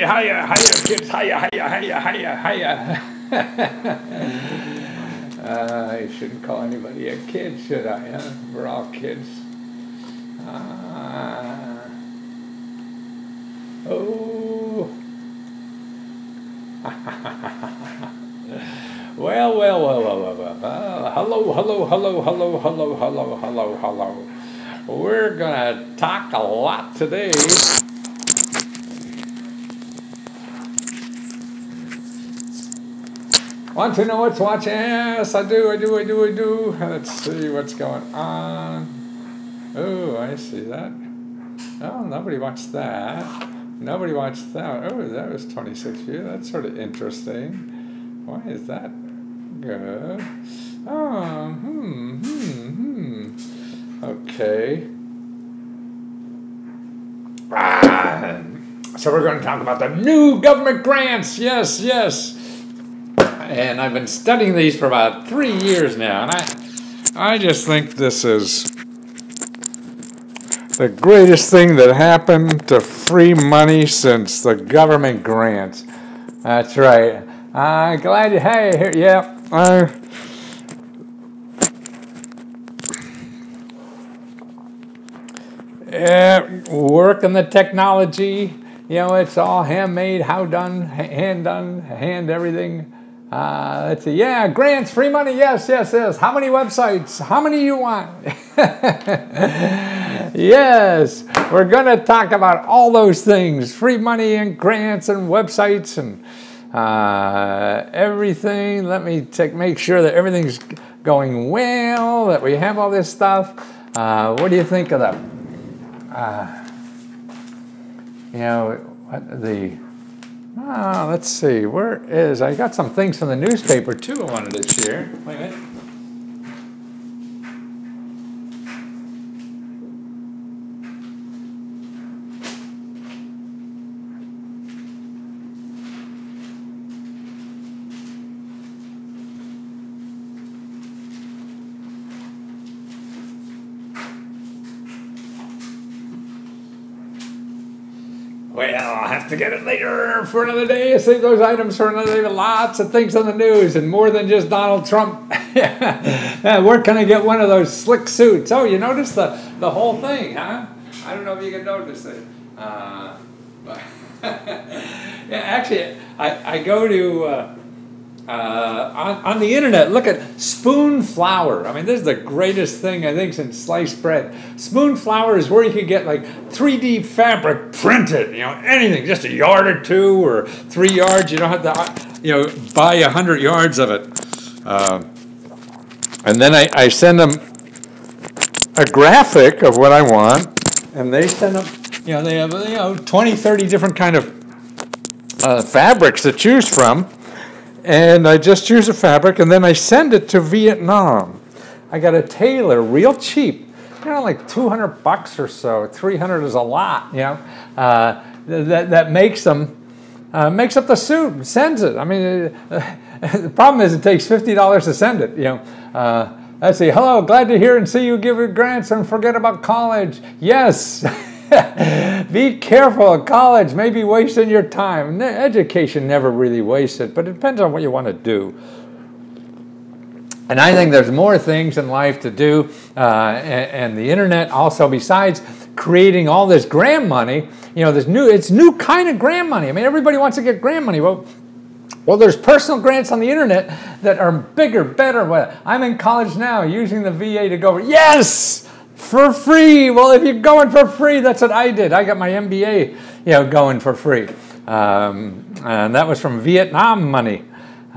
hiya, hiya, kids, hiya, hiya, hiya, hiya, hiya. I shouldn't call anybody a kid, should I? Huh? We're all kids. Oh. Well. Hello. We're gonna talk a lot today. Want to know what's watching? Yes, I do. Let's see what's going on. Oh, I see that. Oh, nobody watched that. Nobody watched that. Oh, that was 26 views. That's sort of interesting. Why is that good? Oh, Okay. So we're going to talk about the new government grants. Yes. And I've been studying these for about 3 years now, and I just think this is the greatest thing that happened to free money since the government grants. That's right. Glad you. Hey, here. Yeah. Working the technology. You know, it's all handmade, hand done, hand everything. Let's see. Yeah, grants, free money. Yes. How many websites? How many you want? Yes, we're going to talk about all those things. Free money and grants and websites and everything. Let me make sure that everything's going well, that we have all this stuff. What do you think of that? Let's see, I got some things from the newspaper too I wanted to share. Wait a minute. Well, I'll have to get it later for another day. Save those items for another day. Lots of things on the news and more than just Donald Trump. Where can I get one of those slick suits? Oh, you noticed the whole thing, huh? I don't know if you can notice it. But yeah, actually, I go to... on the internet, look at spoon flour. I mean, this is the greatest thing, I think, since sliced bread. Spoon flour is where you can get like 3D fabric printed, anything, just a yard or 2 or 3 yards. You don't have to, buy 100 yards of it. And then I send them a graphic of what I want, and they send them, they have, 20, 30 different kind of fabrics to choose from. And I just choose a fabric, and then I send it to Vietnam. I got a tailor, real cheap, like $200 or so. 300 is a lot, that makes them, makes up the suit, and sends it. I mean, the problem is it takes $50 to send it. Let's see. Hello, glad to hear and see you give your grants and forget about college. Yes. Be careful. College may be wasting your time. Education never really wastes it, but it depends on what you want to do. And I think there's more things in life to do, and the internet also, besides creating all this grant money, it's new kind of grant money. I mean, everybody wants to get grant money. Well, there's personal grants on the internet that are bigger, better. Well, I'm in college now using the VA to go, yes! For free. Well, if you're going for free, that's what I did. I got my MBA, going for free. And that was from Vietnam money.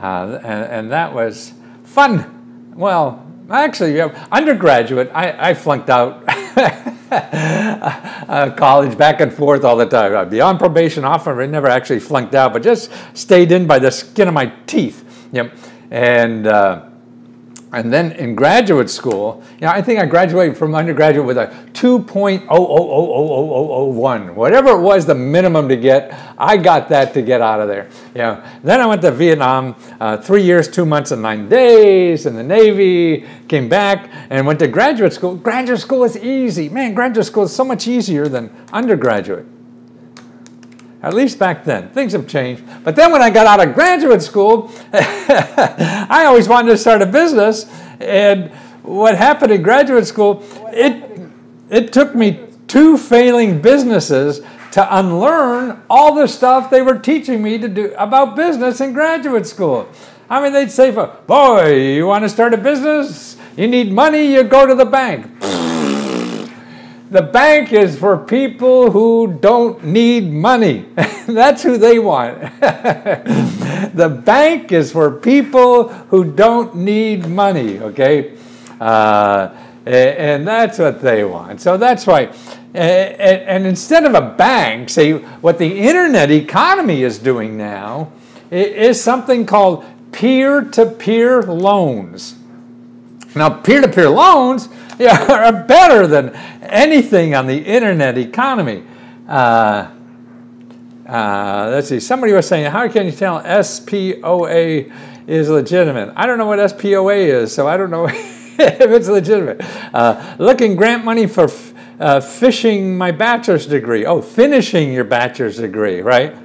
And that was fun. Well, actually, undergraduate, I flunked out college back and forth all the time. I'd be on probation often, I never actually flunked out, but just stayed in by the skin of my teeth. And then in graduate school, I think I graduated from undergraduate with a 2.00001. Whatever it was, the minimum to get, I got that to get out of there. Then I went to Vietnam, 3 years, 2 months, and 9 days in the Navy, came back and went to graduate school. Graduate school is easy. Man, graduate school is so much easier than undergraduate. At least back then. Things have changed. But then when I got out of graduate school, I always wanted to start a business. And what happened in graduate school, it took me 2 failing businesses to unlearn all the stuff they were teaching me to do about business in graduate school. I mean, they'd say, boy, you want to start a business? You need money, you go to the bank. The bank is for people who don't need money. That's who they want. The bank is for people who don't need money, okay? And that's what they want. So that's why. And instead of a bank, say what the internet economy is doing now is something called peer-to-peer loans. Now, peer-to-peer loans are better than anything on the internet economy. Let's see, somebody was saying, how can you tell SPOA is legitimate? I don't know what SPOA is, so I don't know if it's legitimate. Looking grant money for finishing my bachelor's degree. Oh, finishing your bachelor's degree, right?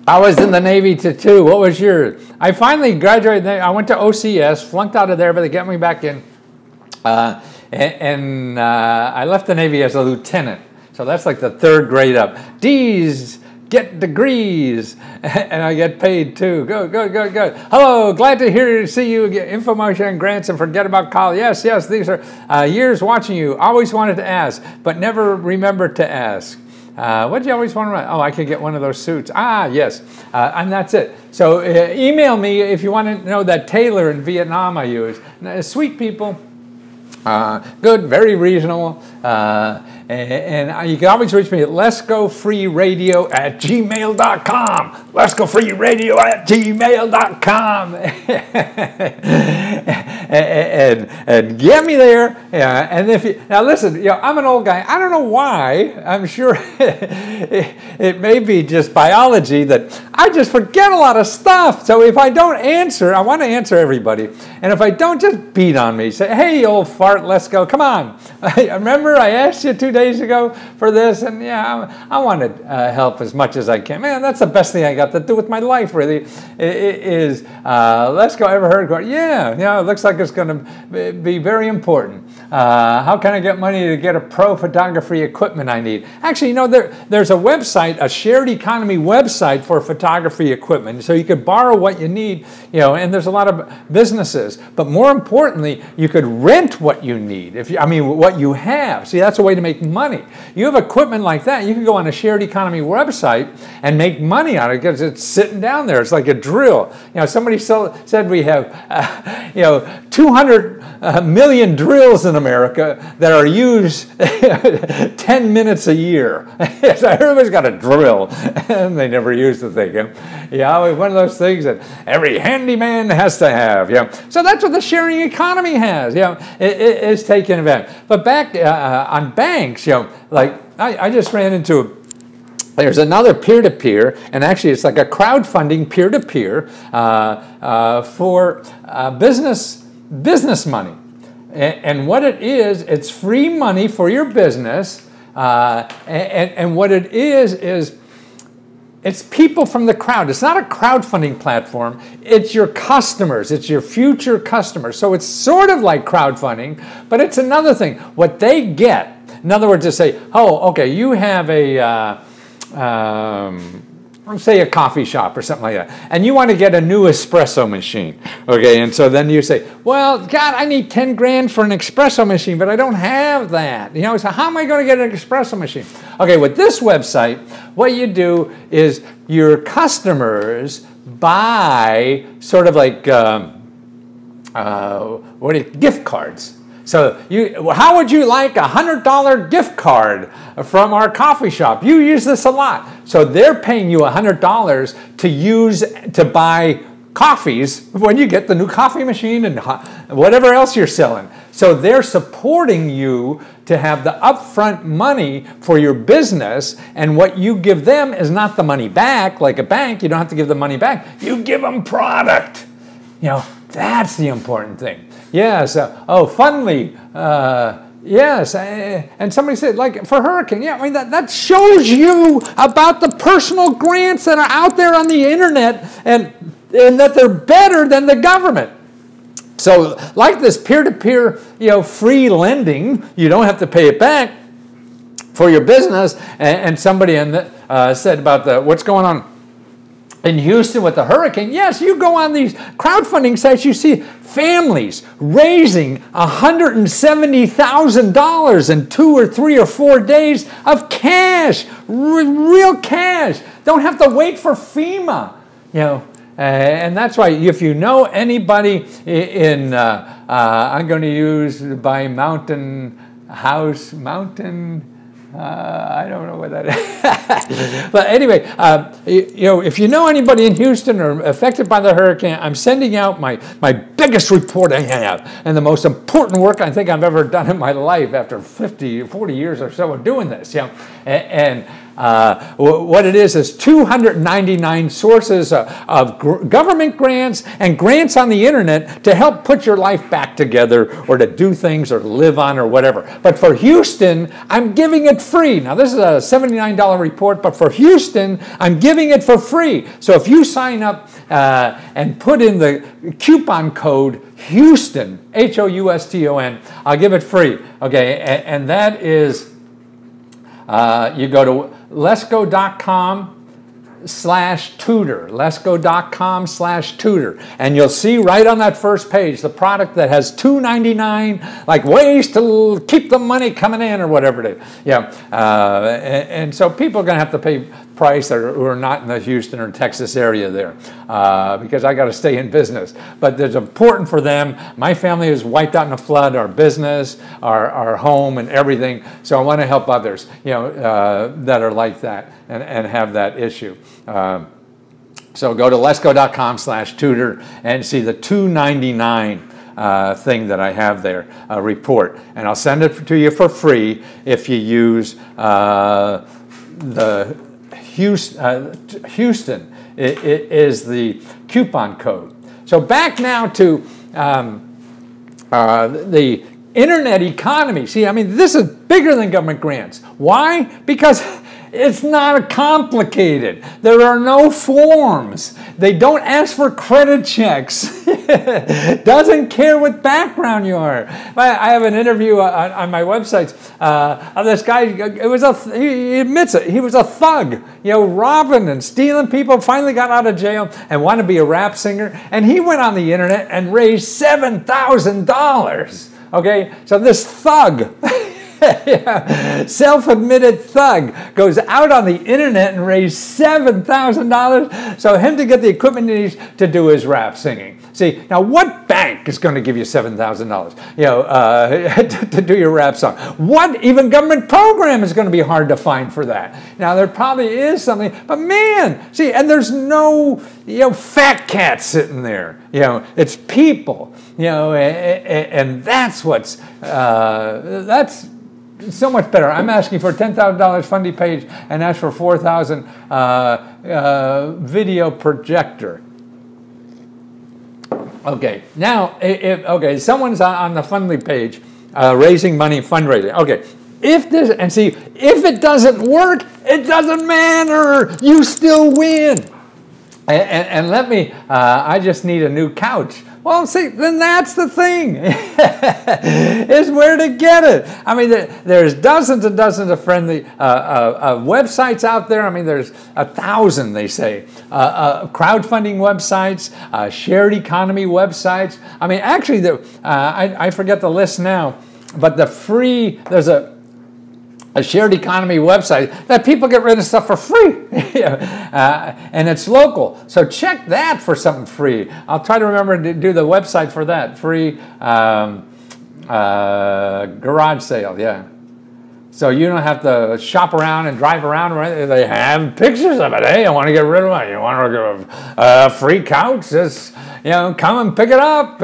I was in the Navy too. What was yours? I finally graduated. I went to OCS, flunked out of there, but they got me back in. I left the Navy as a lieutenant. So that's like the 3rd grade up. D's get degrees, and I get paid too. Good. Hello, glad to see you. Get information on grants and forget about college. Yes, these are years watching you. Always wanted to ask, but never remembered to ask. What did you always want to write? Oh, I could get one of those suits. Ah, yes. And that's it. So email me if you want to know that tailor in Vietnam I use. Sweet people. Good, very reasonable. And you can always reach me at letsgofreeradio@gmail.com. letsgofreeradio@gmail.com. and get me there. And if you, now listen, I'm an old guy. I don't know why. I'm sure it may be just biology that I just forget a lot of stuff. So if I don't answer, I want to answer everybody. And if I don't, just beat on me. Say, hey, old fart, let's go. Come on. Remember I asked you 2 days ago for this? And yeah, I want to help as much as I can. Man, that's the best thing I got to do with my life, really, is let's go. Ever heard of it? Yeah, it looks like it's going to be very important. How can I get money to get a pro photography equipment I need? Actually, there's a website, a shared economy website for photography equipment. So you could borrow what you need, and there's a lot of businesses. But more importantly, you could rent what you need. What you have. See, that's a way to make money. You have equipment like that, you can go on a shared economy website and make money on it because it's sitting down there. It's like a drill. Somebody said we have, 200 million drills in America that are used 10 minutes a year. So everybody's got a drill, and they never use the thing. One of those things that every handyman has to have. So that's what the sharing economy has. It's taking advantage. But back on banks, like I just ran into. There's another peer-to-peer, and actually it's like a crowdfunding peer-to-peer for business money. And what it is, it's free money for your business. And what it is it's people from the crowd. It's not a crowdfunding platform. It's your customers. It's your future customers. So it's sort of like crowdfunding, but it's another thing. What they get, in other words, to say, oh, okay, you have a, say a coffee shop or something like that, and you want to get a new espresso machine, okay, and so then you say, well, God, I need 10 grand for an espresso machine, but I don't have that, so how am I going to get an espresso machine? Okay, with this website, what you do is your customers buy sort of like, gift cards. So how would you like a $100 gift card from our coffee shop? You use this a lot. So they're paying you $100 to use to buy coffees when you get the new coffee machine and whatever else you're selling. So they're supporting you to have the upfront money for your business, and what you give them is not the money back like a bank. You don't have to give the money back. You give them product. That's the important thing. Yes. Fundly, Yes, and somebody said, like, for hurricane, yeah, I mean, that shows you about the personal grants that are out there on the internet, and that they're better than the government. So, like this peer-to-peer, free lending, you don't have to pay it back for your business. And somebody said about what's going on in Houston with the hurricane. Yes, you go on these crowdfunding sites, you see families raising $170,000 in 2 or 3 or 4 days of cash, real cash. Don't have to wait for FEMA, and that's why if you know anybody in, I'm going to use by Mountain House, I don't know what that is. But anyway, if you know anybody in Houston or affected by the hurricane, I'm sending out my biggest report I have and the most important work I think I've ever done in my life after 40 years or so of doing this. What it is 299 sources of government grants and grants on the internet to help put your life back together or to do things or live on or whatever. But for Houston, I'm giving it free. Now, this is a $79 report, but for Houston, I'm giving it for free. So if you sign up and put in the coupon code Houston, Houston, I'll give it free. Okay, and that is, you go to letsgo.com/tutor, letsgo.com/tutor, and you'll see right on that first page the product that has $2.99, like ways to keep the money coming in or whatever it is. And so people are going to have to pay price who are not in the Houston or Texas area there, because I got to stay in business. But it's important for them. My family was wiped out in a flood, our business, our home, and everything. So I want to help others, that are like that and have that issue. So go to letsgo.com/tutor and see the $2.99 thing that I have there, report, and I'll send it to you for free if you use the Houston. It is the coupon code. So back now to the internet economy. See, I mean, this is bigger than government grants. Why? Because it's not complicated. There are no forms. They don't ask for credit checks. Doesn't care what background you are. I have an interview on my websites of this guy. He admits it. He was a thug, robbing and stealing people. Finally got out of jail and wanted to be a rap singer. And he went on the internet and raised $7,000. Okay, so this thug. Self-admitted thug goes out on the internet and raised $7,000 so him to get the equipment he needs to do his rap singing. See, now what bank is going to give you $7,000 to do your rap song? What even government program is going to be hard to find for that? Now there probably is something, but man, see, and there's no fat cat sitting there. It's people. And that's what's that's so much better. I'm asking for a $10,000 funding page and ask for $4,000 video projector. Okay, now, someone's on the funding page raising money, fundraising. Okay, if it doesn't work, it doesn't matter. You still win. And let me, I just need a new couch. Well, see, then that's the thing, is where to get it. I mean, there's dozens and dozens of friendly websites out there. I mean, there's 1,000, they say, crowdfunding websites, shared economy websites. I mean, actually, I forget the list now, but there's a shared economy website that people get rid of stuff for free, and it's local. So check that for something free. I'll try to remember to do the website for that, free garage sale, yeah. So you don't have to shop around and drive around. They have pictures of it. Hey, I want to get rid of it. You want to get a free couch? Just, come and pick it up.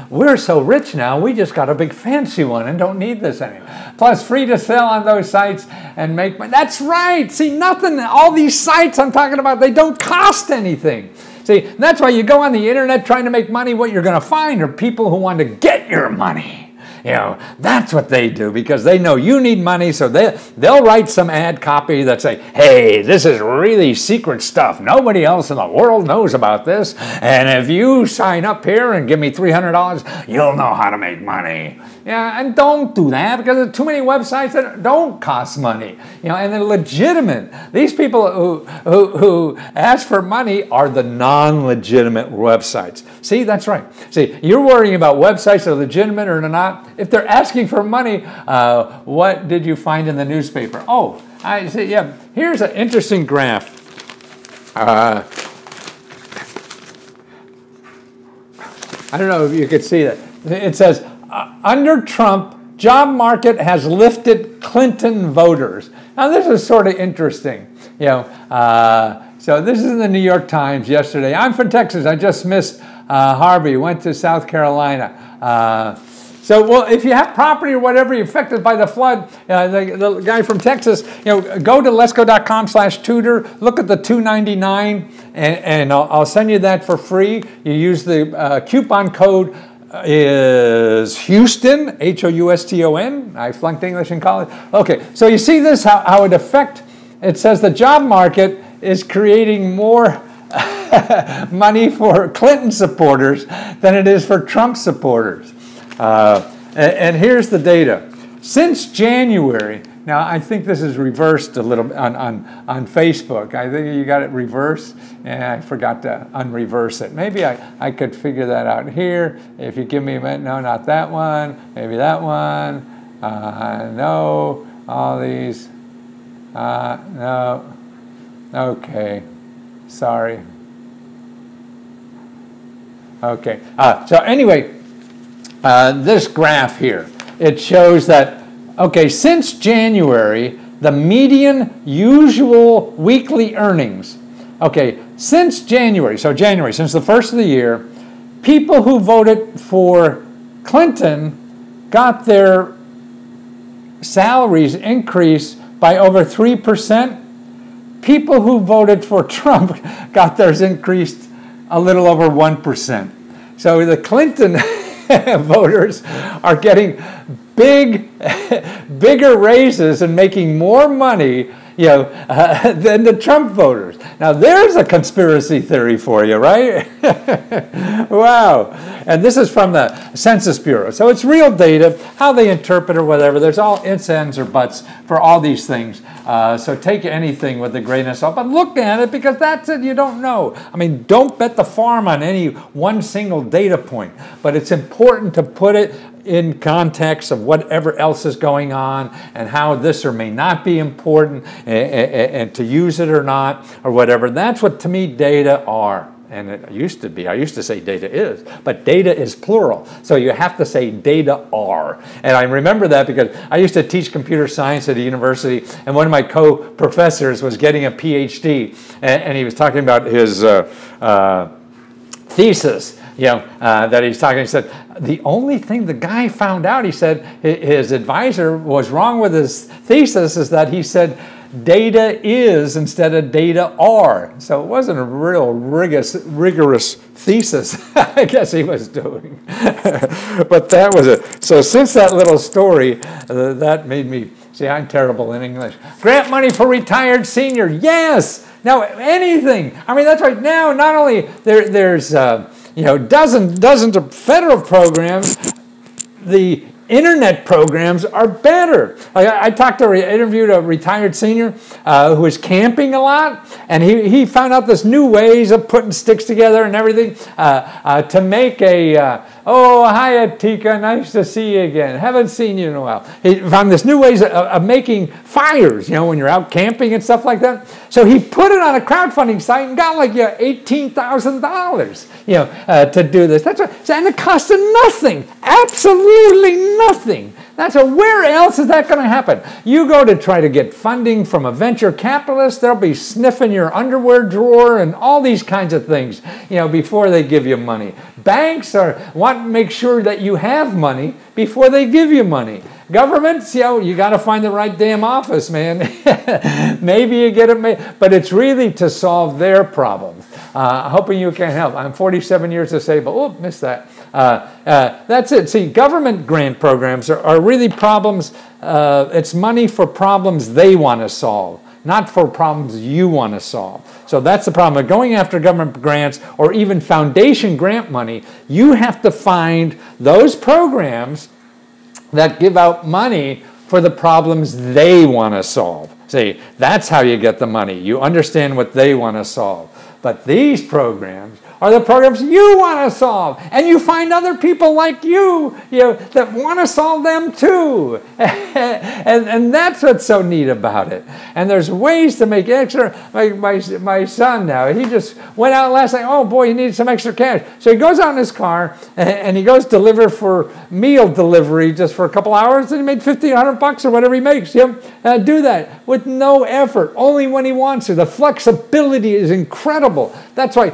We're so rich now, we just got a big fancy one and don't need this anymore. Plus, free to sell on those sites and make money. That's right. See, nothing, all these sites I'm talking about, they don't cost anything. See, that's why you go on the internet trying to make money. What you're going to find are people who want to get your money. You know, that's what they do because they know you need money, so they'll write some ad copy that say, hey, this is really secret stuff. Nobody else in the world knows about this, and if you sign up here and give me $300, you'll know how to make money. Yeah, and don't do that because there are too many websites that don't cost money. You know, and they're legitimate. These people who ask for money are the non-legitimate websites. See, that's right. See, you're worrying about websites that are legitimate or not. If they're asking for money, what did you find in the newspaper? Oh, I see. Yeah, here's an interesting graph. I don't know if you could see that. It says, under Trump, job market has lifted Clinton voters. Now, this is sort of interesting. You know, so this is in the New York Times yesterday. I'm from Texas. I just missed Harvey. Went to South Carolina. So, well, if you have property or whatever you're affected by the flood, the guy from Texas, you know, go to letsgo.com/tutor, look at the $2.99, and I'll send you that for free. You use the coupon code is Houston, Houston. I flunked English in college. Okay, so you see this, how it affects, it says the job market is creating more money for Clinton supporters than it is for Trump supporters. And here's the data. Since January, now I think this is reversed a little on Facebook. I think you got it reversed, and I forgot to unreverse it. Maybe I could figure that out here. If you give me a minute, no, not that one, maybe that one, no, all these, no, okay, sorry. Okay, so anyway, this graph here, it shows that, okay, since January, the median usual weekly earnings, okay, since January, since the first of the year, people who voted for Clinton got their salaries increased by over 3%. People who voted for Trump got theirs increased a little over 1%. So the Clinton voters are getting bigger raises and making more money, you know, than the Trump voters. Now there's a conspiracy theory for you, right? Wow. And this is from the Census Bureau. So it's real data, how they interpret or whatever. There's all ifs, ands, or buts for all these things. So take anything with a grain of salt, but look at it because that's it, you don't know. I mean, don't bet the farm on any one single data point, but it's important to put it in context of whatever else is going on and how this or may not be important and to use it or not or whatever. That's what to me data are. And it used to be, I used to say data is, but data is plural. So you have to say data are. And I remember that because I used to teach computer science at a university, and one of my co-professors was getting a PhD, and he was talking about his thesis, you know, that he's talking. He said, the only thing the guy found out, he said, his advisor was wrong with his thesis is that he said, data is instead of data are. So it wasn't a real rigorous thesis, I guess he was doing. But that was it. So since that little story, that made me, see, I'm terrible in English. Grant money for retired senior, yes! Now, anything. I mean, that's right. Now, not only there's you know, dozens of federal programs, the internet programs are better. I interviewed a retired senior who was camping a lot, and he found out this new ways of putting sticks together and everything to make a, oh, hi, Atika, nice to see you again. Haven't seen you in a while. He found this new ways of making fires, you know, when you're out camping and stuff like that. So he put it on a crowdfunding site and got like $18,000, you know, to do this. That's right. And it costed nothing, absolutely nothing. That's a, where else is that going to happen? You go to try to get funding from a venture capitalist, they'll be sniffing your underwear drawer and all these kinds of things, you know, before they give you money. Banks want to make sure that you have money before they give you money. Governments, you got to find the right damn office, man. Maybe you get it, but it's really to solve their problems. Hoping you can help. I'm 47 years disabled. Oh, missed that. That's it. See, government grant programs are really problems. It's money for problems they want to solve, not for problems you want to solve. So that's the problem. Going after government grants or even foundation grant money, you have to find those programs that give out money for the problems they want to solve. See, that's how you get the money. You understand what they want to solve. But these programs are the programs you want to solve. And you find other people like you that want to solve them too. and that's what's so neat about it. And there's ways to make extra. My son now, he just went out last night. Oh boy, he needs some extra cash. So he goes out in his car and he goes deliver for meal delivery just for a couple hours, and he made $1,500 or whatever he makes. Do that with no effort, only when he wants to. The flexibility is incredible. That's why,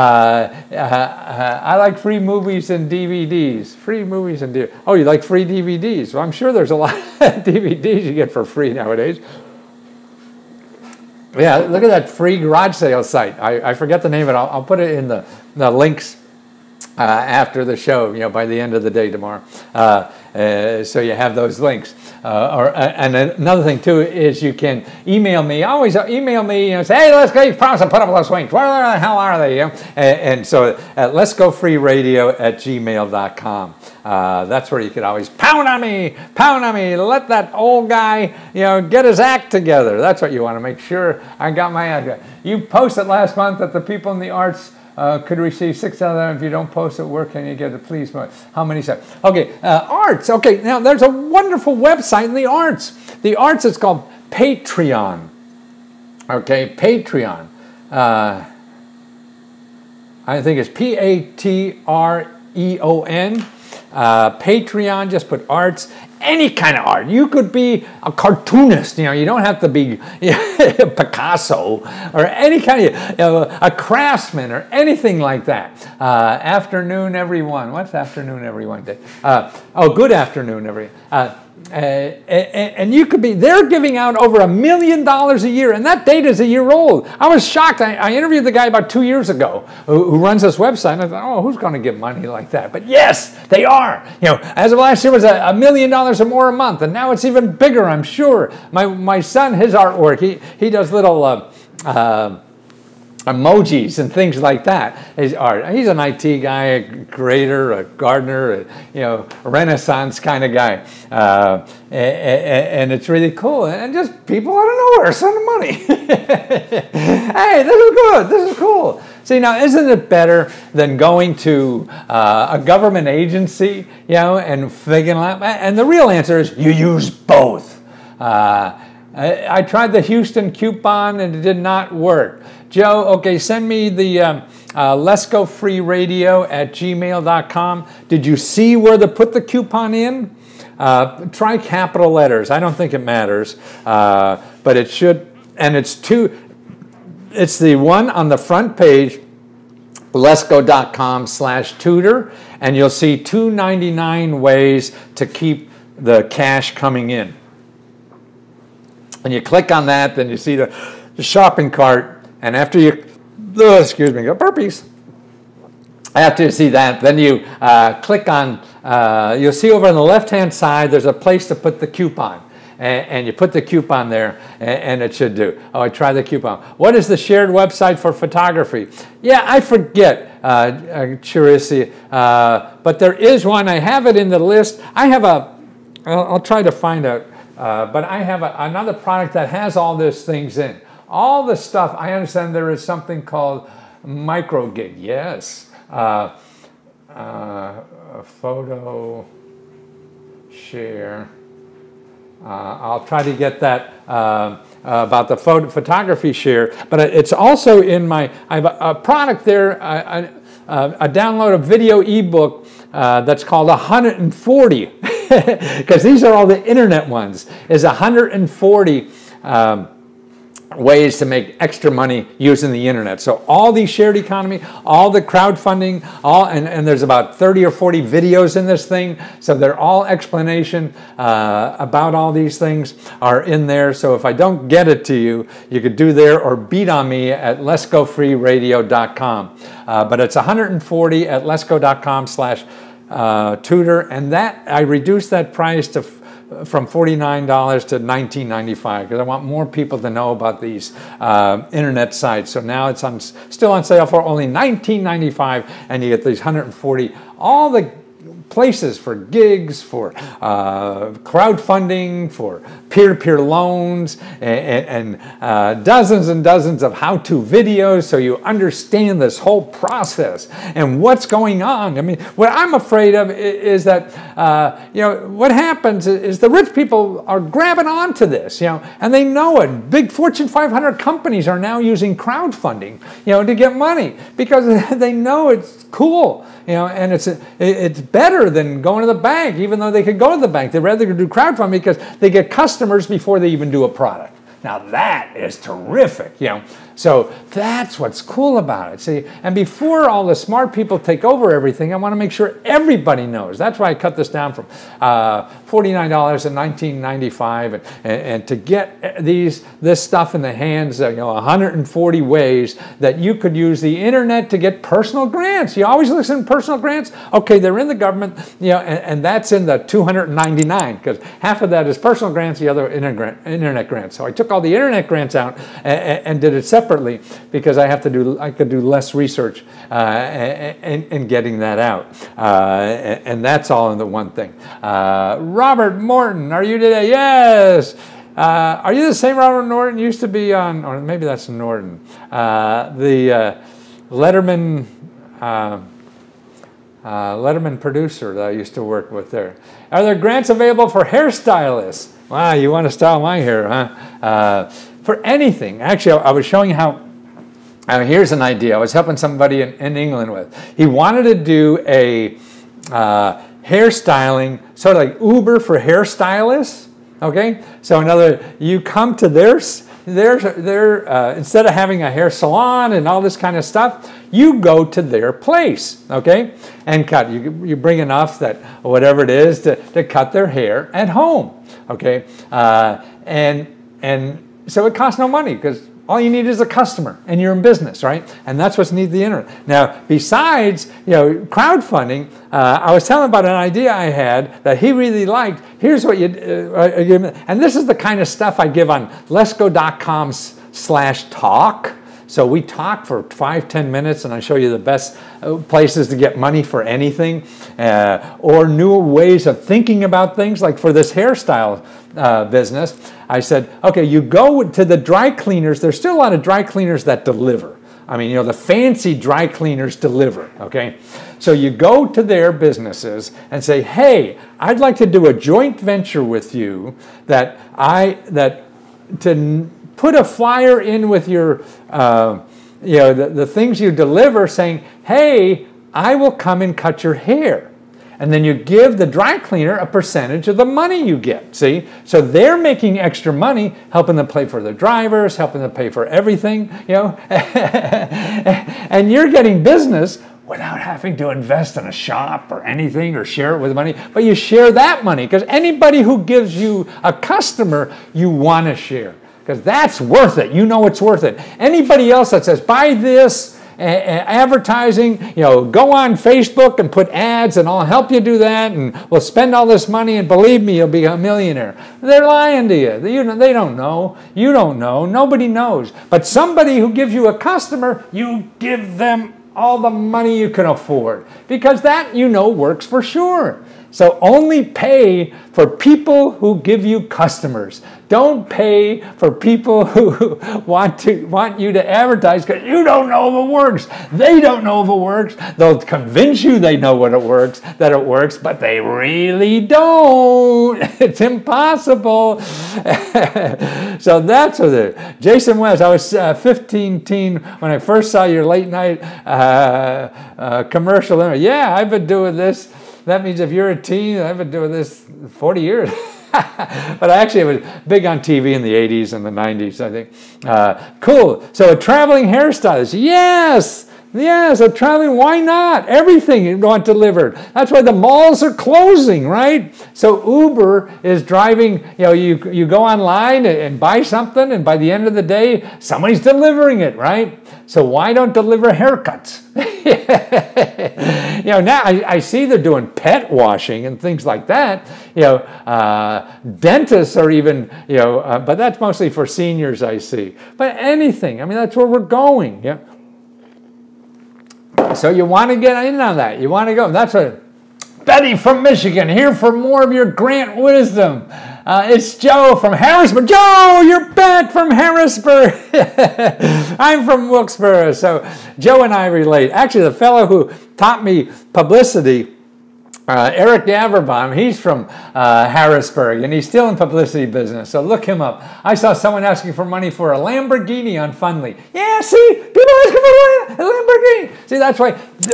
I like free movies and DVDs. Free movies and DVDs. Oh, you like free DVDs? Well, I'm sure there's a lot of DVDs you get for free nowadays. Yeah, look at that free garage sale site. I forget the name of it. I'll put it in the links after the show, by the end of the day tomorrow. So you have those links. And another thing too is you can email me. Always email me. Say, hey, let's go. You promise to put up those links. Where the hell are they? And so let's go freeradio@gmail.com. That's where you can always pound on me. Let that old guy, get his act together. That's what you want to make sure I got my act. You posted last month that the people in the arts could receive $6,000. If you don't post it, where can you get it? Please, how many steps? Okay, arts. Okay, now there's a wonderful website in the arts. The arts is called Patreon. Okay, Patreon. I think it's Patreon. Patreon, just put arts, any kind of art. You could be a cartoonist, you don't have to be Picasso or any kind of, a craftsman or anything like that. Afternoon, everyone. What's afternoon, everyone day? Good afternoon, everyone. And you could be, they're giving out over $1 million a year, and that data is a year old. I was shocked. I interviewed the guy about 2 years ago who runs this website, and I thought, oh, who's going to give money like that? But yes, they are. As of last year, it was $1 million or more a month, and now it's even bigger, I'm sure. My son, his artwork, he does little emojis and things like that. His art. He's an IT guy, a creator, a gardener, a Renaissance kind of guy, and it's really cool. And just people out of nowhere sending money. Hey, this is good. This is cool. See, now, isn't it better than going to a government agency, and figuring out? And the real answer is you use both. I tried the Houston coupon and it did not work. Joe, okay, send me the let's go freeradio@gmail.com. Did you see where to put the coupon in? Try capital letters. I don't think it matters, but it should. And it's the one on the front page, letsgo.com/tutor, and you'll see 299 ways to keep the cash coming in. And you click on that, then you see the shopping cart, and after you, excuse me, burpees. After you see that, then you click on, you'll see over on the left-hand side, there's a place to put the coupon. And you put the coupon there, and it should do. Oh, I tried the coupon. What is the shared website for photography? Yeah, I forget, Chirisi, but there is one. I have it in the list. I have I'll try to find out. But I have another product that has all these things in. All the stuff, I understand there is something called micro-gig. Yes. Photo share. I'll try to get that about the photography share. But it's also in I have a product there, a download a video ebook that's called 140. Because these are all the internet ones, is 140 ways to make extra money using the internet. So all these shared economy, all the crowdfunding, and there's about 30 or 40 videos in this thing. So they're all explanation about all these things are in there. So if I don't get it to you, you could do there or beat on me at letsgofreeradio.com. But it's 140 at letsgo.com/tutor, and that I reduced that price to from $49 to $19.95 because I want more people to know about these internet sites. So now it's still on sale for only $19.95, and you get these 140, all the places for gigs, for crowdfunding, for peer-to-peer loans, and dozens and dozens of how-to videos so you understand this whole process and what's going on. I mean, what I'm afraid of is that, what happens is the rich people are grabbing onto this, and they know it. Big Fortune 500 companies are now using crowdfunding, to get money because they know it's cool. And it's better than going to the bank, even though they could go to the bank. They'd rather do crowdfunding because they get customers before they even do a product. Now that is terrific, So that's what's cool about it. See, and before all the smart people take over everything, I want to make sure everybody knows. That's why I cut this down from $49 to $19.95, and to get this stuff in the hands of 140 ways that you could use the internet to get personal grants. You always listen to personal grants. Okay, they're in the government, and that's in the 299 because half of that is personal grants, the other internet grants. So I took all the internet grants out and did it separately because I could do less research in getting that out, and that's all in the one thing. Robert Morton, are you today? Yes. Are you the same Robert Norton used to be on, or maybe that's Norton, the Letterman producer that I used to work with there? Are there grants available for hairstylists? Wow, you want to style my hair, huh? For anything. Actually, I was showing how, here's an idea I was helping somebody in England with. He wanted to do a hairstyling, sort of like Uber for hairstylists, okay? So in other words, you come to instead of having a hair salon and all this kind of stuff, you go to their place, okay? And cut. You bring enough that whatever it is to cut their hair at home, okay? And so it costs no money because all you need is a customer and you're in business, right? And that's what's needed the internet. Now, besides, crowdfunding, I was telling about an idea I had that he really liked. Here's what and this is the kind of stuff I give on letsgo.com/talk. So we talk for 5-10 minutes and I show you the best places to get money for anything, or new ways of thinking about things. Like for this hairstyle business, I said, okay, you go to the dry cleaners. There's still a lot of dry cleaners that deliver. I mean, the fancy dry cleaners deliver, okay? So you go to their businesses and say, hey, I'd like to do a joint venture with you to put a flyer in with your, the things you deliver saying, hey, I will come and cut your hair. And then you give the dry cleaner a percentage of the money you get, see? So they're making extra money, helping them pay for their drivers, helping them pay for everything, and you're getting business without having to invest in a shop or anything or share it with money. But you share that money because anybody who gives you a customer, you want to share because that's worth it. You know it's worth it. Anybody else that says, buy this, advertising, go on Facebook and put ads and I'll help you do that and we'll spend all this money and believe me, you'll be a millionaire. They're lying to you. They don't know. You don't know. Nobody knows. But somebody who gives you a customer, you give them all the money you can afford because that, works for sure. So only pay for people who give you customers. Don't pay for people who want you to advertise because you don't know if it works. They don't know if it works. They'll convince you they know that it works, but they really don't. It's impossible. So that's what it is. Jason West, I was 15 when I first saw your late night commercial. Yeah, I've been doing this. That means if you're a teen, I've been doing this 40 years. But actually, it was big on TV in the 80s and the 90s, I think. Cool. So a traveling hairstylist. Yes. Yes, a traveling, why not? Everything you want delivered. That's why the malls are closing, right? So Uber is driving, you go online and buy something, and by the end of the day, somebody's delivering it, right? So why don't deliver haircuts? Now I see they're doing pet washing and things like that. Dentists are even, but that's mostly for seniors, I see. But anything, I mean, that's where we're going, yeah. So you want to get in on that. You want to go. That's what Betty from Michigan, here for more of your grant wisdom. It's Joe from Harrisburg. Joe, you're back from Harrisburg. I'm from Wilkesboro. So Joe and I relate. Actually, the fellow who taught me publicity, Eric Daverbaum, he's from Harrisburg, and he's still in publicity business, so look him up. I saw someone asking for money for a Lamborghini on Fundly. Yeah, see, people asking for a Lamborghini. See, that's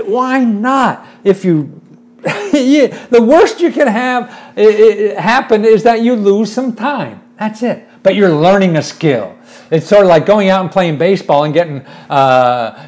why not? If you, the worst you can have happen is that you lose some time. That's it. But you're learning a skill. It's sort of like going out and playing baseball and getting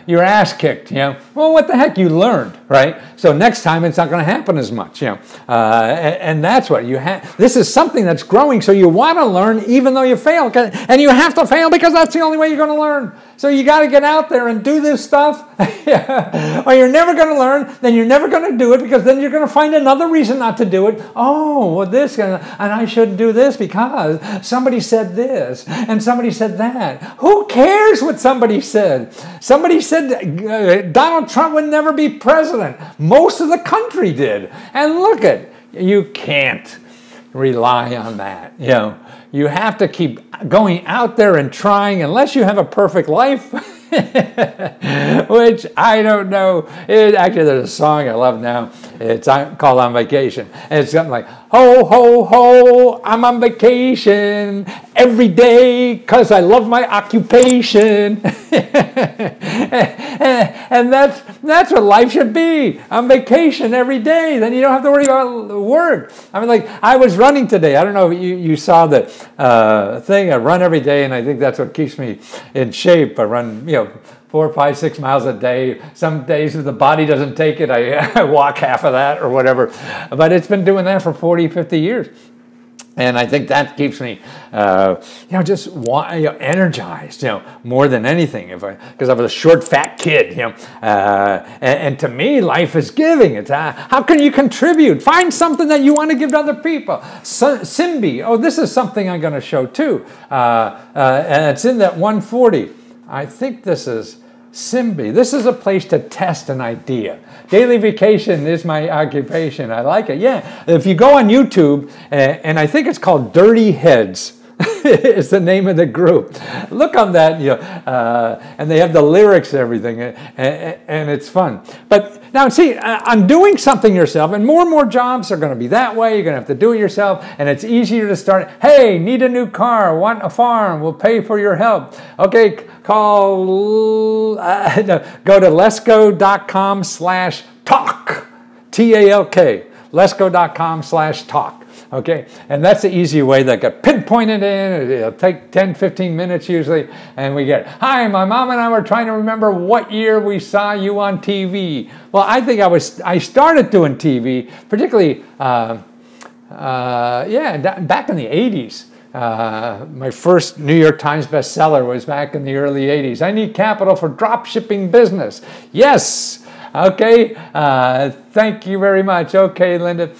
your ass kicked, Well, what the heck? You learned, right? So next time it's not going to happen as much, And that's what you have. This is something that's growing, so you want to learn even though you fail. And you have to fail because that's the only way you're going to learn. So you got to get out there and do this stuff. Or you're never going to learn, then you're never going to do it because then you're going to find another reason not to do it. Oh, well, this, and I shouldn't do this because somebody said this and somebody said that. Who cares what somebody said? Somebody said Donald Trump would never be president. Most of the country did. And look you can't rely on that. You have to keep going out there and trying unless you have a perfect life, which I don't know. Actually, there's a song I love now. It's called On Vacation. And it's something like, ho, ho, ho, I'm on vacation every day because I love my occupation. And that's what life should be. On vacation every day. Then you don't have to worry about work. I mean, like, I was running today. I don't know if you saw the thing. I run every day, and I think that's what keeps me in shape. I run, 4, 5, 6 miles a day. Some days if the body doesn't take it, I walk half of that or whatever. But it's been doing that for 40, 50 years. And I think that keeps me, just energized, more than anything. Because I was a short, fat kid, and to me, life is giving. It's how can you contribute? Find something that you want to give to other people. Simbi. Oh, this is something I'm going to show too, and it's in that 140. I think this is Simbi. This is a place to test an idea. Daily vacation is my occupation. I like it. Yeah. If you go on YouTube, and I think it's called Dirty Heads, is the name of the group. Look on that, and they have the lyrics and everything, and it's fun. But now, see, on doing something yourself, and more jobs are going to be that way. You're going to have to do it yourself, and it's easier to start. Hey, need a new car, want a farm, we'll pay for your help. Okay, go to letsgo.com/talk, T-A-L-K, letsgo.com/talk. Okay, and that's the easy way that got pinpointed in. It'll take 10, 15 minutes usually, and we get, hi, my mom and I were trying to remember what year we saw you on TV. Well, I think I started doing TV, particularly, back in the 80s. My first New York Times bestseller was back in the early 80s. I need capital for drop shipping business. Yes. Okay. Thank you very much. Okay, Linda.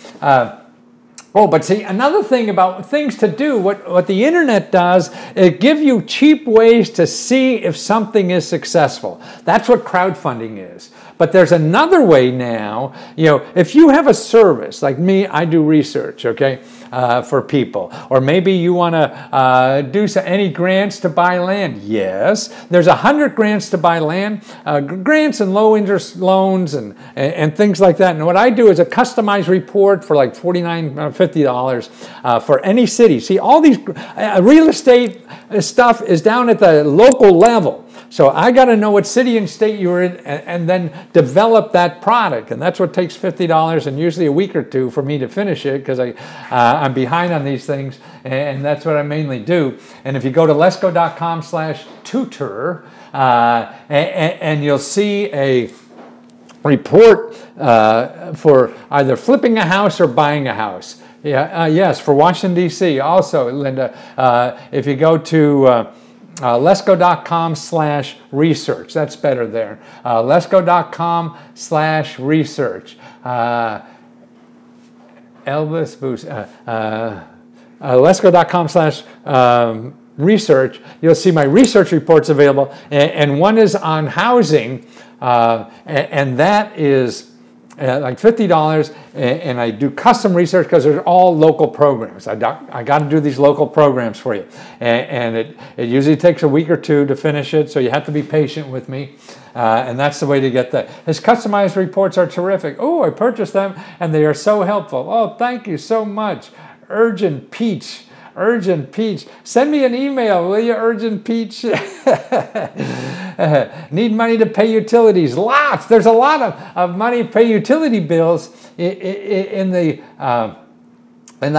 But see, another thing about things to do, what the internet does, it gives you cheap ways to see if something is successful. That's what crowdfunding is. But there's another way now, if you have a service, like me, I do research, okay, for people. Or maybe you want to do any grants to buy land. Yes, there's 100 grants to buy land, grants and low interest loans and things like that. And what I do is a customized report for like $49, $50 for any city. See, all these real estate stuff is down at the local level. So I got to know what city and state you're in, and then develop that product. And that's what takes $50 and usually a week or two for me to finish it, because I'm behind on these things, and that's what I mainly do. And if you go to letsgo.com/tutor, and you'll see a report for either flipping a house or buying a house. Yeah, yes, for Washington, D.C. Also, Linda, if you go to letsgo.com/research. That's better there. Letsgo.com/research. Elvis Boost. Letsgo.com/research. You'll see my research reports available, and one is on housing, and that is like $50, and I do custom research because they're all local programs. I got to do these local programs for you, and it usually takes a week or two to finish it, so you have to be patient with me, and that's the way to get that. His customized reports are terrific. Oh, I purchased them, and they are so helpful. Oh, thank you so much. Urgent Peach. Urgent Peach. Send me an email, will you, Urgent Peach? Need money to pay utilities. Lots. There's a lot of money to pay utility bills in the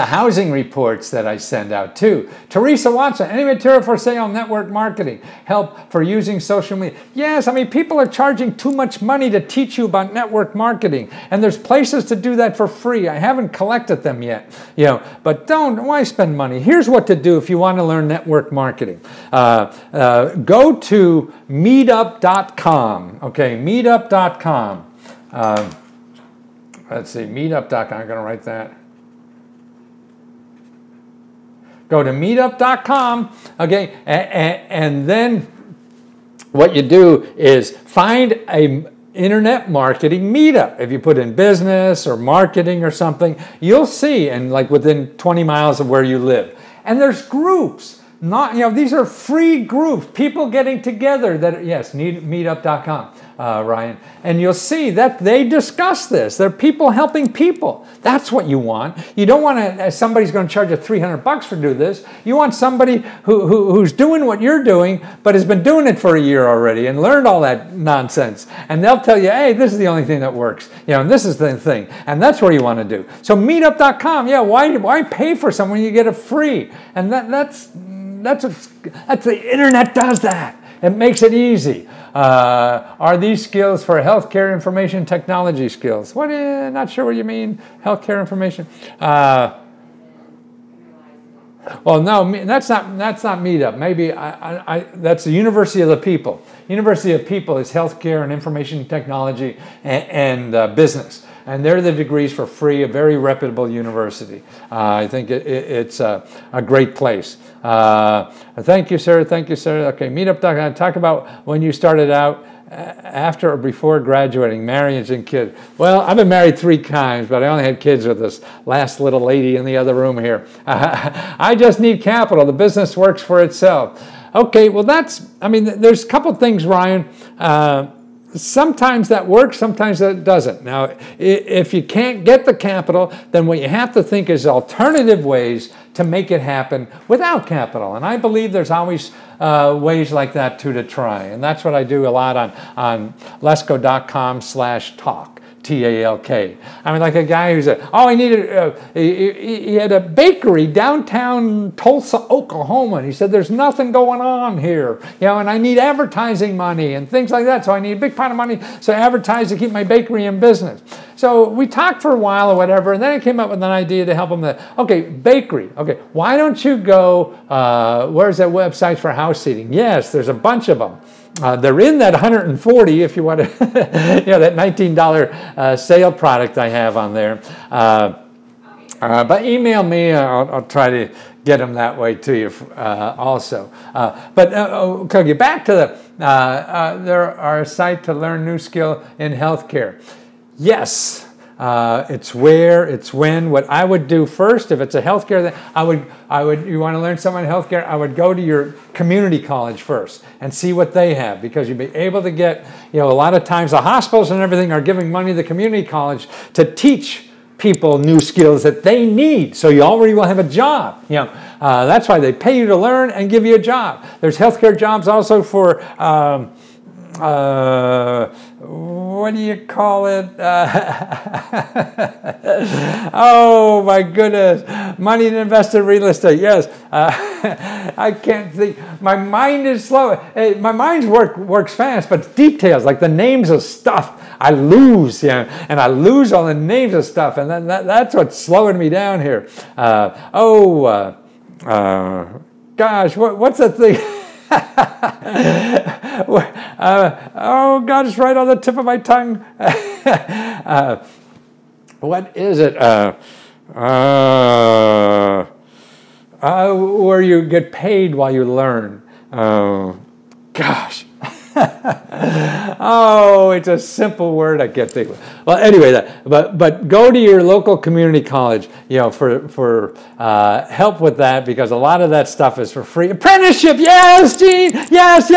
housing reports that I send out too. Teresa Watson, any material for sale on network marketing? Help for using social media. Yes, I mean, people are charging too much money to teach you about network marketing, and there's places to do that for free. I haven't collected them yet, but why spend money? Here's what to do if you want to learn network marketing. Go to meetup.com, okay, meetup.com. Let's see, meetup.com, I'm gonna write that. Go to meetup.com, okay, and then what you do is find a internet marketing meetup. If you put in business or marketing or something, you'll see, and like within 20 miles of where you live. And there's groups. These are free groups, people getting together that, yes, meetup.com, Ryan. And you'll see that they discuss this. They're people helping people. That's what you want. You don't want somebody's going to charge you $300 for do this. You want somebody who's doing what you're doing, but has been doing it for a year already and learned all that nonsense. And they'll tell you, hey, this is the only thing that works. And this is the thing. And that's what you want to do. So meetup.com, yeah, why pay for someone when you get it free? And that's the internet does that. It makes it easy. Are these skills for healthcare information technology skills? Not sure what you mean. Healthcare information. Well, no, that's not Meetup. Maybe that's the University of the People. University of People is healthcare and information technology and business. And they're the degrees for free, a very reputable university. I think it's a great place. Thank you, sir. Thank you, sir. Okay, meetup.com. Talk about when you started out, after or before graduating, marriage and kids. Well, I've been married 3 times, but I only had kids with this last little lady in the other room here. I just need capital. The business works for itself. Okay, well there's a couple things, Ryan. Sometimes that works, sometimes that doesn't. Now, if you can't get the capital, then what you have to think is alternative ways to make it happen without capital. And I believe there's always ways like that too to try. And that's what I do a lot on letsgo.com/talk. T-A-L-K. I mean, like a guy who's he had a bakery downtown Tulsa, Oklahoma, and he said, there's nothing going on here, and I need advertising money and things like that, so I need a big pot of money, so I advertise to keep my bakery in business. So we talked for a while or whatever, and then I came up with an idea to help him. Okay, bakery. Okay, why don't you go, where's that website for house seating? Yes, there's a bunch of them. They're in that 140 if you want to, that $19 sale product I have on there. But email me, I'll try to get them that way to you also. But okay, back to there are a site to learn new skill in healthcare. Yes. It's where, it's when. What I would do first, if it's a healthcare, you want to learn something in healthcare, I would go to your community college first and see what they have, because you'll be able to get, a lot of times the hospitals and everything are giving money to the community college to teach people new skills that they need. So you already will have a job. That's why they pay you to learn and give you a job. There's healthcare jobs also for what do you call it? Oh my goodness. Money to invest in real estate. Yes. I can't think. My mind is slow. My mind works fast, but details like the names of stuff I lose, and I lose all the names of stuff, and then that's what's slowing me down here. Gosh, what's the thing? Oh God, it's right on the tip of my tongue. What is it? Where you get paid while you learn. Gosh. Oh, it's a simple word I can't think of. Well, anyway, but go to your local community college, for help with that, because a lot of that stuff is for free. Apprenticeship, yes, Gene, yes.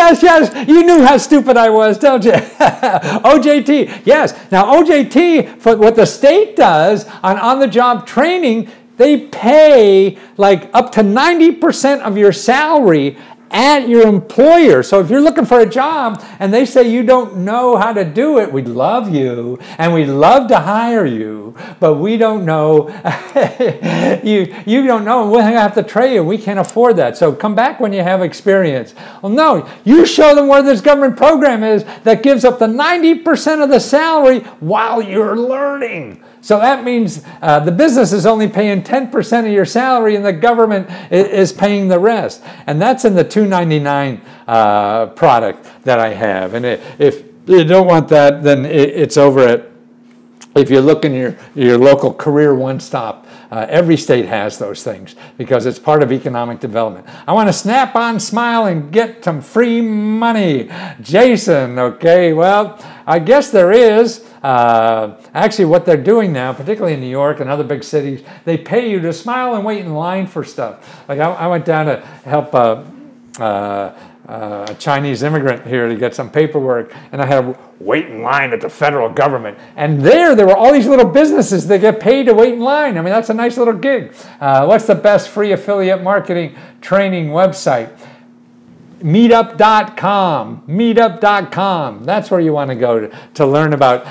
You knew how stupid I was, don't you? OJT, yes. Now OJT, for what the state does on the job training, they pay like up to 90% of your salary at your employer. So if you're looking for a job and they say you don't know how to do it, we'd love you and we'd love to hire you, but we don't know. you don't know, and we'll have to train you. We can't afford that. So come back when you have experience. Well, no, you show them where this government program is that gives up to 90% of the salary while you're learning. So that means the business is only paying 10% of your salary and the government is paying the rest. And that's in the $299 product that I have. And if you don't want that, then it's over at, if you look in your local career one-stop, every state has those things because it's part of economic development. I want to snap on, smile, and get some free money. Jason, okay, well, I guess there is. Actually, what they're doing now, particularly in New York and other big cities, they pay you to smile and wait in line for stuff. Like I went down to help a Chinese immigrant here to get some paperwork, and I had to wait in line at the federal government. And there were all these little businesses that get paid to wait in line. I mean, that's a nice little gig. What's the best free affiliate marketing training website? Meetup.com. That's where you want to go to learn about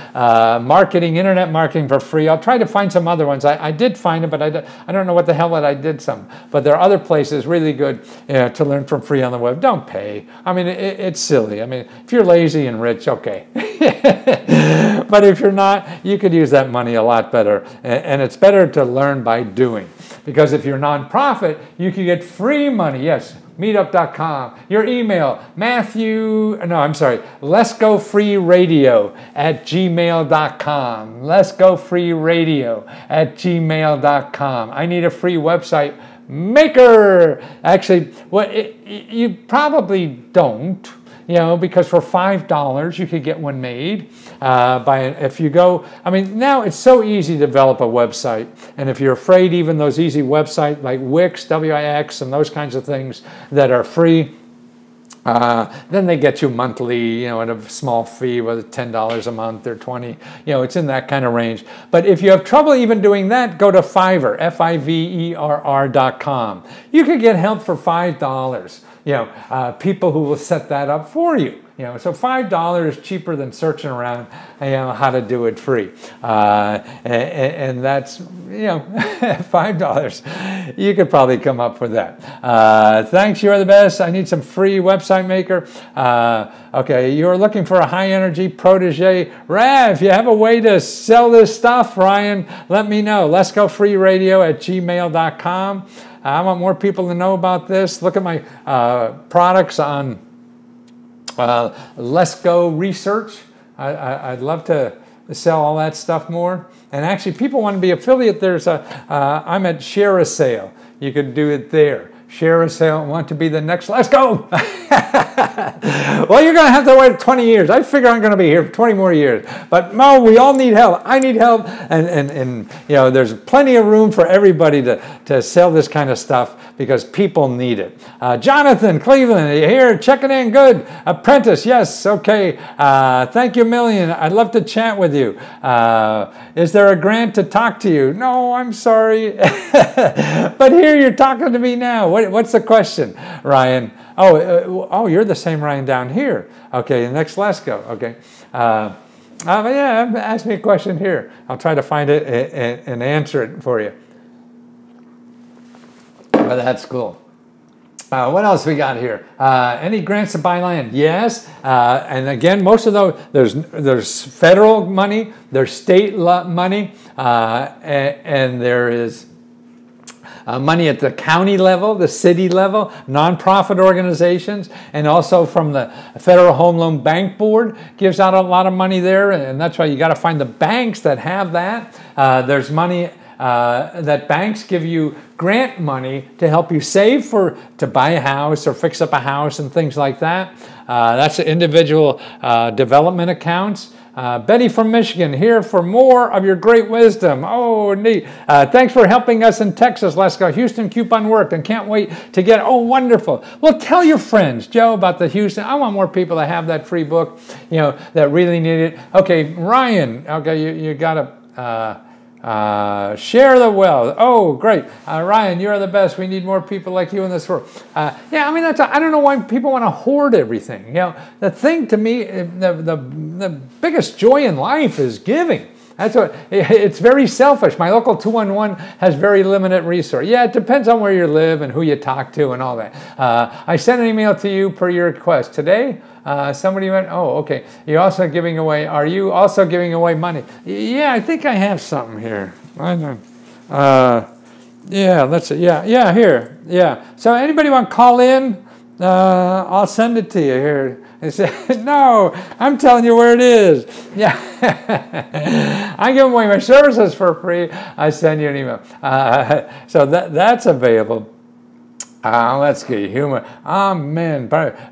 marketing, internet marketing for free. I'll try to find some other ones. I did find it, but I don't know what the hell that I did some. But there are other places really good to learn from free on the web. Don't pay. I mean, it's silly. I mean, if you're lazy and rich, okay. But if you're not, you could use that money a lot better. And it's better to learn by doing. Because if you're a nonprofit, you can get free money. Yes. Meetup.com. Your email, letsgofreeradio@gmail.com. letsgofreeradio@gmail.com. I need a free website maker. Actually, you probably don't. Because for $5 you could get one made if you go. I mean, now it's so easy to develop a website, and if you're afraid, even those easy websites like Wix, Wix, and those kinds of things that are free, then they get you monthly, at a small fee, whether $10 a month or $20. It's in that kind of range. But if you have trouble even doing that, go to Fiverr, Fiverr.com. You could get help for $5. People who will set that up for you. So $5 cheaper than searching around, how to do it free. And that's, $5. You could probably come up with that. Thanks, you're the best. I need some free website maker. Okay, you're looking for a high-energy protege. If you have a way to sell this stuff, Ryan, let me know. letsgofreeradio@gmail.com. I want more people to know about this. Look at my products on Let's Go Research. I'd love to sell all that stuff more. And actually, people want to be affiliate. I'm at Share a Sale. You could do it there. Share a Sale. Want to be the next Let's Go. Well, you're going to have to wait 20 years. I figure I'm going to be here for 20 more years. But Mo, we all need help. I need help. And you know, there's plenty of room for everybody to sell this kind of stuff because people need it. Jonathan, Cleveland, are you here? Checking in. Good. Apprentice. Yes. Okay. Thank you a million. I'd love to chat with you. Is there a grant to talk to you? No, I'm sorry. But here you're talking to me now. What's the question, Ryan? Oh, you're the same Ryan down here. Okay, next, let's go. Okay. Yeah, ask me a question here. I'll try to find it and answer it for you. But that's cool. What else we got here? Any grants to buy land? Yes. And again, most of those, there's federal money, there's state money, and there is money at the county level, the city level, nonprofit organizations, and also from the Federal Home Loan Bank Board gives out a lot of money there, and that's why you got to find the banks that have that. There's money that banks give you grant money to help you save to buy a house or fix up a house and things like that. That's the individual development accounts. Betty from Michigan, here for more of your great wisdom. Oh, neat. Thanks for helping us in Texas. Let's go. Houston coupon worked and can't wait to get, oh, wonderful. Well, tell your friends, Joe, about the Houston. I want more people to have that free book, you know, that really need it. Okay, Ryan, okay, you got to share the wealth. Oh, great. Ryan, you're the best. We need more people like you in this world. Yeah, I mean, I don't know why people want to hoard everything. You know, the thing to me, the biggest joy in life is giving. That's what, it's very selfish. My local 211 has very limited resource. Yeah, it depends on where you live and who you talk to and all that. I sent an email to you per your request. Today, somebody went, oh, okay. You're also giving away, are you also giving away money? Yeah, I think I have something here. I know. Yeah, let's see. Yeah, here. Yeah. So anybody want to call in? I'll send it to you here. They said, no, I'm telling you where it is. Yeah. I give away my services for free. I send you an email. So that's available. Let's get humor. Amen.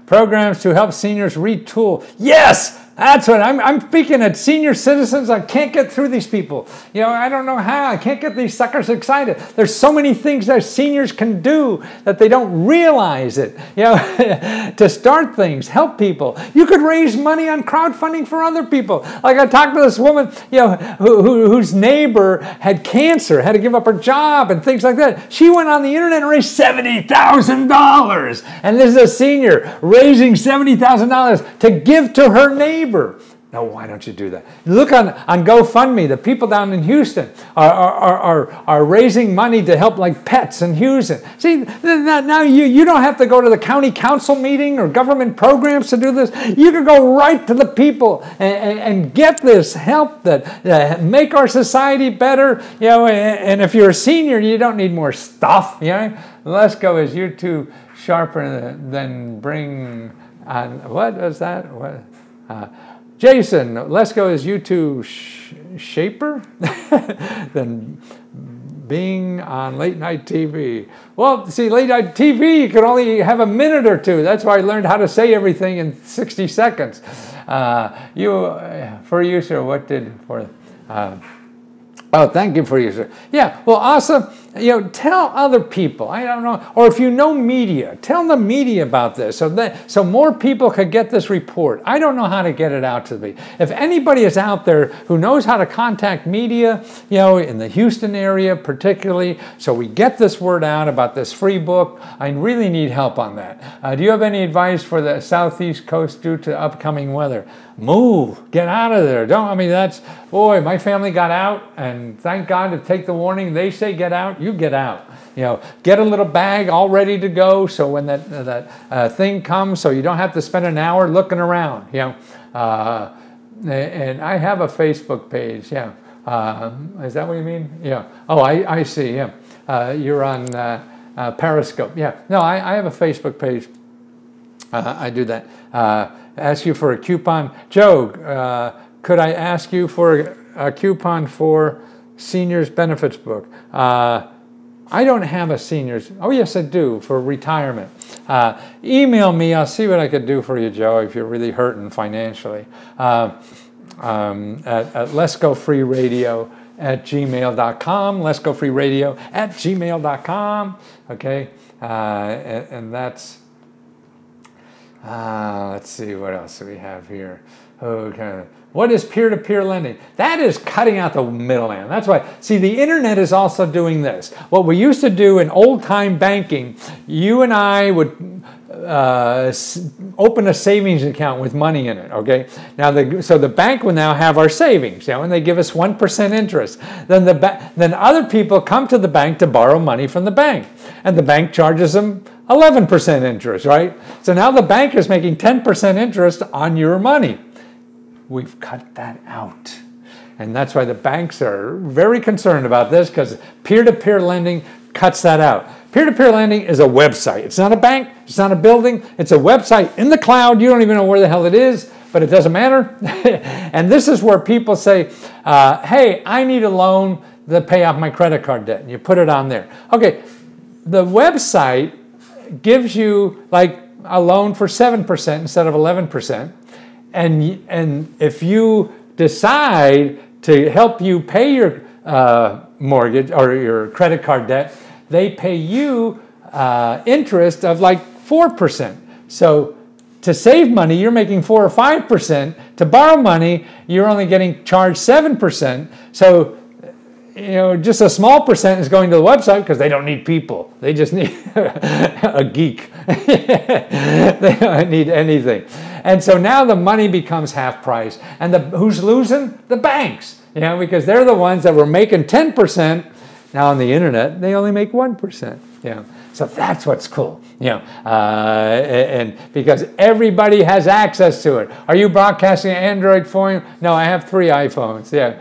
Programs to help seniors retool. Yes! That's what I'm speaking at senior citizens. I can't get through these people. You know, I don't know how. I can't get these suckers excited. There's so many things that seniors can do that they don't realize it. You know, to start things, help people. You could raise money on crowdfunding for other people. Like I talked to this woman, you know, whose neighbor had cancer, had to give up her job and things like that. She went on the internet and raised $70,000. And this is a senior raising $70,000 to give to her neighbor. No, why don't you do that? Look on GoFundMe. The people down in Houston are raising money to help like pets in Houston. See, now you don't have to go to the county council meeting or government programs to do this. You can go right to the people and get this help that make our society better. You know, and if you're a senior, you don't need more stuff. You know, let's go as you two sharper than bring on. What was that? What? Jason, Lesko is YouTube shaper than being on late night TV. Well, see, late night TV, you could only have a minute or two. That's why I learned how to say everything in 60 seconds. For you, sir, what did for? Oh, thank you for you, sir. Yeah, well, also, you know, tell other people. I don't know, or if you know media, tell the media about this so more people could get this report. I don't know how to get it out to me. If anybody is out there who knows how to contact media, you know, in the Houston area particularly, so we get this word out about this free book, I really need help on that. Do you have any advice for the Southeast Coast due to upcoming weather? Move, get out of there. Don't, I mean, that's, boy, my family got out, and thank God to take the warning. They say get out, you get out. You know, get a little bag all ready to go, so when that thing comes, so you don't have to spend an hour looking around. You know, and I have a Facebook page. Yeah, is that what you mean? Yeah. Oh, I see. Yeah, you're on Periscope. Yeah. No, I have a Facebook page. I do that. Ask you for a coupon. Joe, could I ask you for a coupon for Seniors Benefits book? I don't have a seniors. Oh, yes, I do, for retirement. Email me. I'll see what I could do for you, Joe, if you're really hurting financially. At letsgofreeradio@gmail.com. letsgofreeradio@gmail.com. Okay, and that's. Let's see, what else do we have here? Okay. What is peer-to-peer lending? That is cutting out the middleman. That's why, see, the internet is also doing this. What we used to do in old-time banking, you and I would open a savings account with money in it, okay? Now, so the bank will now have our savings, you know, and they give us 1% interest. Then other people come to the bank to borrow money from the bank, and the bank charges them 11% interest, right? So now the bank is making 10% interest on your money. We've cut that out. And that's why the banks are very concerned about this, because peer-to-peer lending cuts that out. Peer-to-peer lending is a website. It's not a bank. It's not a building. It's a website in the cloud. You don't even know where the hell it is, but it doesn't matter. And this is where people say, hey, I need a loan to pay off my credit card debt. And you put it on there. Okay, the website gives you like a loan for 7% instead of 11%. And if you decide to help you pay your mortgage or your credit card debt, they pay you interest of like 4%. So to save money, you're making 4 or 5%. To borrow money, you're only getting charged 7%. So, you know, just a small percent is going to the website because they don't need people. They just need a geek. They don't need anything. And so now the money becomes half price. And who's losing? The banks. You know, because they're the ones that were making 10%. Now on the internet, they only make 1%. You know, so that's what's cool. You know, and because everybody has access to it. Are you broadcasting an Android phone? No, I have 3 iPhones. Yeah.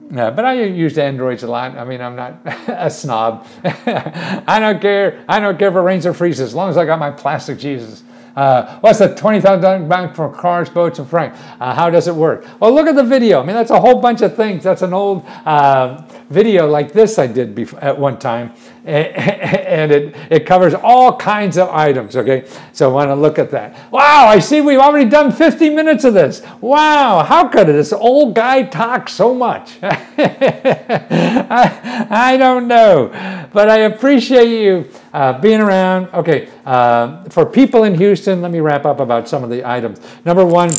Yeah, but I use Androids a lot. I mean, I'm not a snob. I don't care. I don't care if it rains or freezes, as long as I got my plastic Jesus. What's the $20,000 bank for cars, boats, and frank? How does it work? Well, look at the video. I mean, that's a whole bunch of things. That's an old video like this I did at one time. And it covers all kinds of items, okay? So I want to look at that. Wow, I see we've already done 50 minutes of this. Wow, how could this old guy talk so much? I don't know, but I appreciate you being around. Okay, for people in Houston, let me wrap up about some of the items. Number one,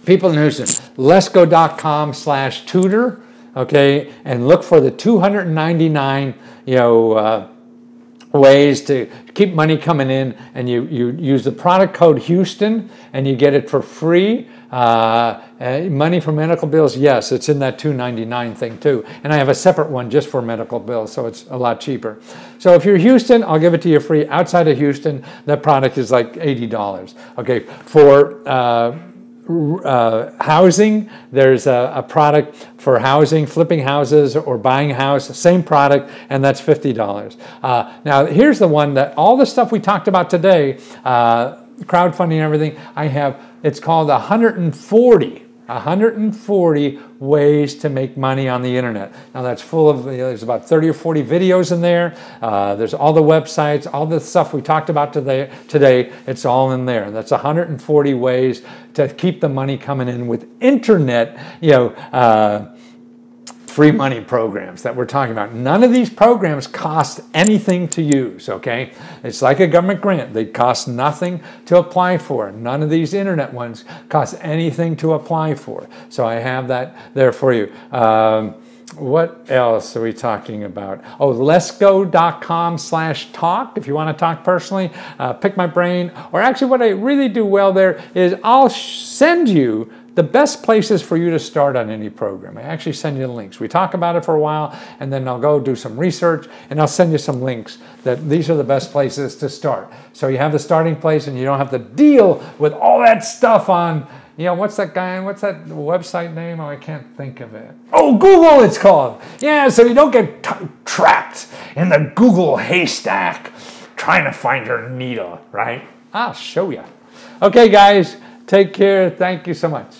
people in Houston, letsgo.com/tutor. Okay, and look for the 299, you know, ways to keep money coming in, and you use the product code Houston, and you get it for free. Money for medical bills, yes, it's in that $299 thing too. And I have a separate one just for medical bills, so it's a lot cheaper. So if you're Houston, I'll give it to you free. Outside of Houston, that product is like $80. Okay, for housing, there's a product for housing, flipping houses or buying a house, same product, and that's $50. Now here's the one that all the stuff we talked about today, crowdfunding and everything, I have, it's called 140 ways to make money on the internet. Now that's full of, you know, there's about 30 or 40 videos in there. There's all the websites, all the stuff we talked about today, it's all in there. That's 140 ways to keep the money coming in with internet, you know, free money programs that we're talking about. None of these programs cost anything to use, okay? It's like a government grant. They cost nothing to apply for. None of these internet ones cost anything to apply for. So I have that there for you. What else are we talking about? Oh, letsgo.com/talk. If you want to talk personally, pick my brain. Or actually what I really do well there is I'll send you the best places for you to start on any program. I actually send you the links. We talk about it for a while, and then I'll go do some research, and I'll send you some links that these are the best places to start. So you have the starting place, and you don't have to deal with all that stuff on, you know, what's that website name? Oh, I can't think of it. Oh, Google it's called. Yeah, so you don't get trapped in the Google haystack trying to find your needle, right? I'll show you. Okay, guys. Take care. Thank you so much.